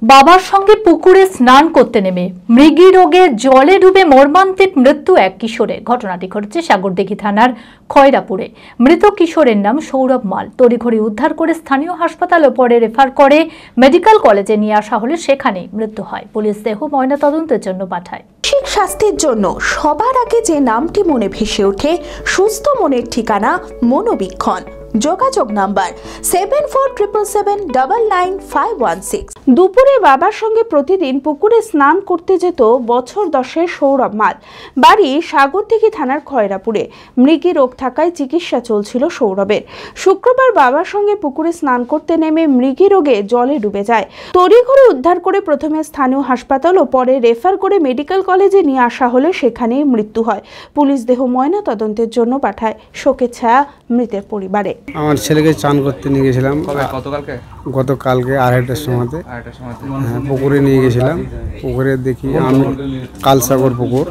বাবার সঙ্গে পুকুরে স্নান করতে নেমে মৃগী রোগে জলে ডুবে মর্মান্তিক মৃত্যু এক কিশোরের। ঘটনাটি ঘটেছে সাগরদিঘি থানার খয়রাপুরে। মৃত কিশোরের নাম সৌরভ মাল। তড়িঘড়ি উদ্ধার করে স্থানীয় হাসপাতালে পরে রেফার করে মেডিকেল কলেজে নিয়ে আসা হলে সেখানেই মৃত্যু হয়। পুলিশ দেহ ময়নাতদন্তের জন্য পাঠায়। মানসিক স্বাস্থ্যের জন্য সবার আগে যে নামটি মনে ভেসে ওঠে, সুস্থ মনের ঠিকানা মনোবীক্ষণ। যোগাযোগ নাম্বার 7477799516। দুপুরে বাবার সঙ্গে প্রতিদিন পুকুরে স্নান করতে যেত বছর 10-এর সৌরভ মাল। বাড়ি সাগরদিঘি থানার খয়রাপুরে। মৃগী রোগ থাকায় চিকিৎসা চলছিল সৌরভের। শুক্রবার বাবার সঙ্গে পুকুরে স্নান করতে নেমে মৃগী রোগে জলে ডুবে যায়। তড়িঘড়ি উদ্ধার করে প্রথমে স্থানীয় হাসপাতাল ও পরে রেফার করে মেডিকেল কলেজে নিয়ে আসা হলে সেখানেই মৃত্যু হয়। পুলিশ দেহ ময়না তদন্তের জন্য পাঠায়। শোকের ছায়া মৃতের পরিবারে। আমার ছেলেকে চান করতে নিয়ে গেছিলাম গতকালকে 2:30টার সময় পুকুরে নিয়ে গেছিলাম। পুকুরে দেখি আমি কালসাগর পুকুর,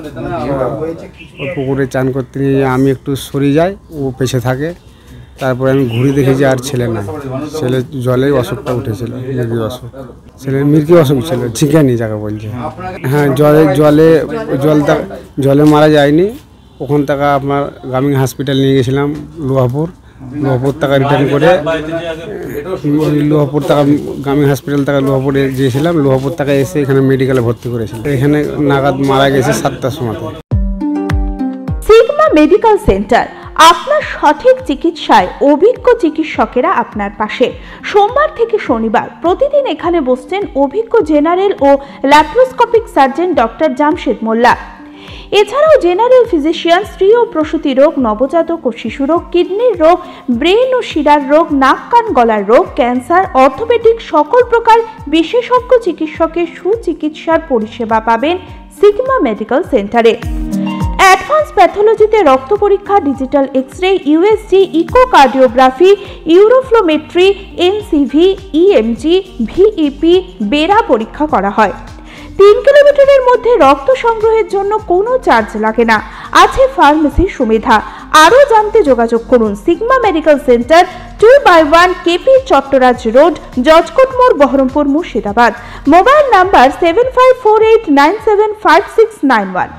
ওই পুকুরে চান করতে নিয়ে আমি একটু সরে যাই, ও পেছে থাকে। তারপরে আমি ঘুরে দেখেছি আর ছেলে নাই। ছেলে জলে অসুখটা উঠেছিল, মৃগী অসুখ। ছেলের মৃগী অসুখ ছিল, ঝিঁকানি যাকে বলছে। হ্যাঁ, জলে মারা যায়নি। ওখান থেকে আপনার গ্রামীণ হসপিটাল নিয়ে গেছিলাম লোহাপুর টাকা রিটার্ন করে লোহাপুর টাকা গ্রামীণ হসপিটাল থেকে লোহাপুরে গিয়েছিলাম। লোহাপুর টাকা এসে এখানে মেডিকেলে ভর্তি করেছিলাম। এখানে নাগাদ মারা গেছে 7টার সময়। সিগমা মেডিকেল সেন্টার, আপনার সঠিক চিকিৎসায় অভিজ্ঞ চিকিৎসকেরা আপনার পাশে। সোমবার থেকে শনিবার প্রতিদিন এখানে বসছেন অভিজ্ঞ জেনারেল ও ল্যাপ্রোস্কোপিক সার্জন ডক্টর জামশেদ মোল্লা। এছাড়াও জেনারেল ফিজিশিয়ান, স্ত্রী ও প্রসূতি রোগ, নবজাতক ও শিশু রোগ, কিডনির রোগ, ব্রেন ও শিরার রোগ, নাক কান গলার রোগ, ক্যান্সার, অর্থোপেডিক সকল প্রকার বিশেষজ্ঞ চিকিৎসকের সুচিকিৎসার পরিষেবা পাবেন সিগমা মেডিকেল সেন্টারে। অ্যাডভান্স প্যাথোলজিতে রক্ত পরীক্ষা, digital X-ray, USG, echocardiography, uroflowmetry, NCV, EMG, VEP, BERA পরীক্ষা করা হয়। 3 কিলোমিটারের মধ্যে রক্ত সংগ্রহের জন্য কোনো চার্জ লাগে না। আছে ফার্মেসির সুবিধা। আরও জানতে যোগাযোগ করুন Sigma medical center, 2/1 KP Chattaraj road, Jajkot মোড়, বহরমপুর, মুর্শিদাবাদ। Mobile number 7548975691।